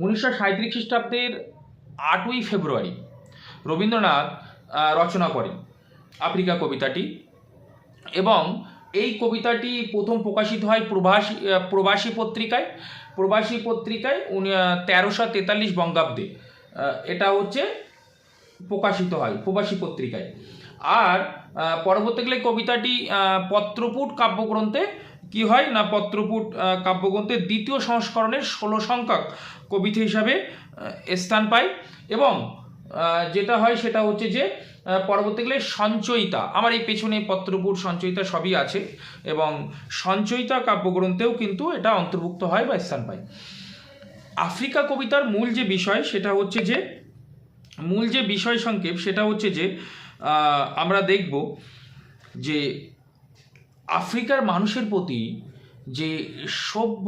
1937 খ্রিস্টাব্দের 8ই ফেব্রুয়ারি রবীন্দ্রনাথ রচনা করেন আফ্রিকা কবিতাটি, এবং এই কবিতাটি প্রথম প্রকাশিত হয় প্রবাসী পত্রিকায়। 1343 বঙ্গাব্দে এটা হচ্ছে প্রকাশিত হয় প্রবাসী পত্রিকায়। আর পরবর্তীকালে কবিতাটি পত্রপুট কাব্যগ্রন্থে কি হয় না, পত্রপুট কাব্যগ্রন্থের দ্বিতীয় সংস্করণের 16 সংখ্যক কবিতা হিসাবে স্থান পায়। এবং যেটা হয় সেটা হচ্ছে যে পরবর্তীকালে সঞ্চয়িতা, আমার এই পেছনে পত্রপুট সঞ্চয়িতা সবই আছে, এবং সঞ্চয়িতা কাব্যগ্রন্থেও কিন্তু এটা অন্তর্ভুক্ত হয় বা স্থান পায়। আফ্রিকা কবিতার মূল যে বিষয় সেটা হচ্ছে যে বিষয় সংক্ষেপ সেটা হচ্ছে যে আমরা দেখব যে আফ্রিকার মানুষের প্রতি যে সভ্য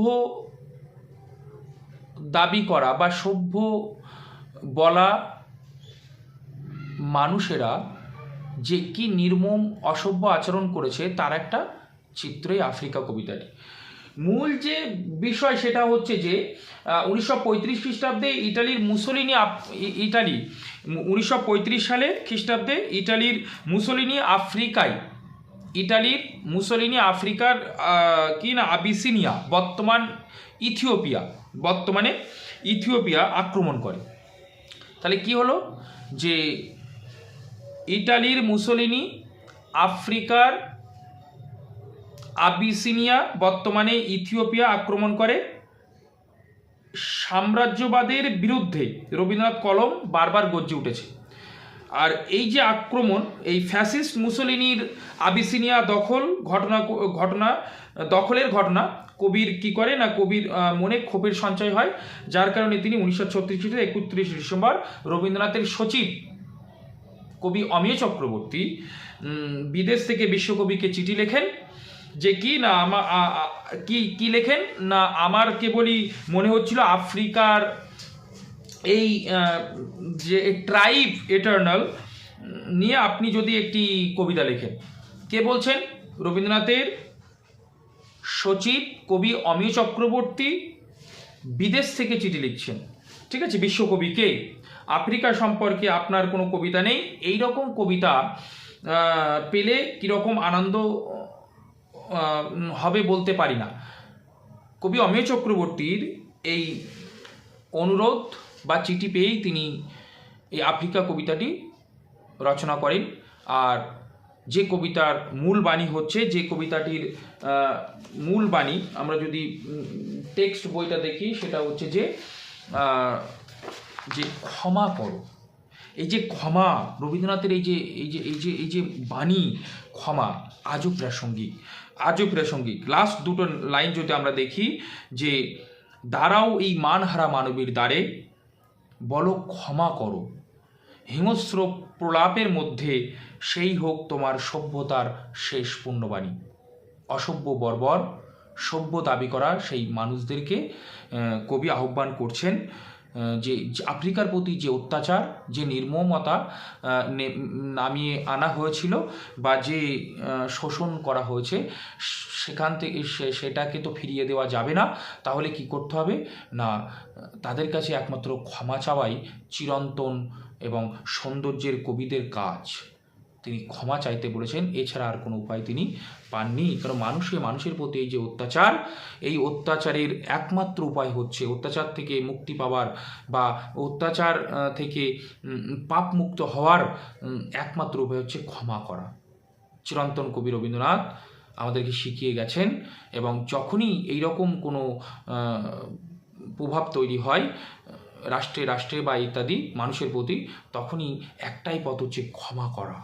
দাবি করা বা সভ্য বলা মানুষেরা যে কি নির্মম অসভ্য আচরণ করেছে তার একটা চিত্রই আফ্রিকা কবিতাটি। মূল যে বিষয় সেটা হচ্ছে যে 1935 খ্রিস্টাব্দে ইটালির মুসোলিনি আফ্রিকার কি না আবিসিনিয়া বর্তমানে ইথিওপিয়া আক্রমণ করে। তাহলে কি হলো যে ইটালির মুসোলিনি আফ্রিকার আবিসিনিয়া বর্তমানে ইথিওপিয়া আক্রমণ করে। সাম্রাজ্যবাদের বিরুদ্ধে রবীন্দ্রনাথ কলম বারবার গর্জে উঠেছে। আর এই যে আক্রমণ, এই ফ্যাসিস্ট মুসোলিনির আবিসিনিয়া দখলের ঘটনা কবির কি করে না, কবির মনে ক্ষোভের সঞ্চয় হয়, যার কারণে তিনি 1936 খ্রিস্টাব্দে 31 ডিসেম্বর রবীন্দ্রনাথের সচিব কবি অমিয় চক্রবর্তী বিদেশ থেকে বিশ্বকবিকে চিঠি লেখেন যে কি না কি লেখেন না, আমার কেবলই মনে হচ্ছিল আফ্রিকার এই যে ট্রাইব এটার্নাল নিয়ে আপনি যদি একটি কবিতা লেখেন। কে বলছেন? রবীন্দ্রনাথের সচিব কবি অমিয় চক্রবর্তী বিদেশ থেকে চিঠি লিখছেন, ঠিক আছে, বিশ্বকবিকে, আফ্রিকা সম্পর্কে আপনার কোনো কবিতা নেই। এই রকম কবিতা পেলে কীরকম আনন্দ হবে বলতে পারি না। কবি অমিয় চক্রবর্তীর এই অনুরোধ বা চিঠি পেয়েই তিনি এই আফ্রিকা কবিতাটি রচনা করেন। আর যে কবিতার মূল বাণী হচ্ছে, যে কবিতাটির মূল বাণী আমরা যদি টেক্সট বইটা দেখি সেটা হচ্ছে যে ক্ষমা করো। এই যে ক্ষমা, রবীন্দ্রনাথের এই যে বাণী ক্ষমা আজও প্রাসঙ্গিক। লাস্ট দুটো লাইন যদি আমরা দেখি যে দাঁড়াও এই মানহারা মানবীর দ্বারে, বলো ক্ষমা করো, হিংস্র প্রলাপের মধ্যে সেই হোক তোমার সভ্যতার শেষ পুণ্যবাণী। অসভ্য বর্বর সভ্য দাবি করা সেই মানুষদেরকে কবি আহ্বান করছেন যে আফ্রিকার প্রতি যে অত্যাচার, যে নির্মমতা নামিয়ে আনা হয়েছিল বা যে শোষণ করা হয়েছে সেখান থেকে সেটাকে তো ফিরিয়ে দেওয়া যাবে না। তাহলে কি করতে হবে না, তাদের কাছে একমাত্র ক্ষমা চাওয়াই চিরন্তন এবং সৌন্দর্যের কবিদের কাজ। তিনি ক্ষমা চাইতে বলেছেন, এছাড়া আর কোনো উপায় তিনি পাননি। কারণ মানুষের প্রতি এই যে অত্যাচার, এই অত্যাচারের একমাত্র উপায় হচ্ছে, অত্যাচার থেকে মুক্তি পাওয়ার বা অত্যাচার থেকে পাপমুক্ত হওয়ার একমাত্র উপায় হচ্ছে ক্ষমা করা। চিরন্তন কবি রবীন্দ্রনাথ আমাদেরকে শিখিয়ে গেছেন। এবং যখনই এইরকম কোনো প্রভাব তৈরি হয় রাষ্ট্রে বা ইত্যাদি মানুষের প্রতি, তখনই একটাই পথ হচ্ছে ক্ষমা করা।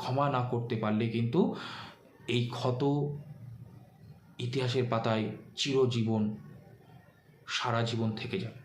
ক্ষমা না করতে পারলে কিন্তু এই ক্ষত ইতিহাসের পাতায় সারা জীবন থেকে যাবে।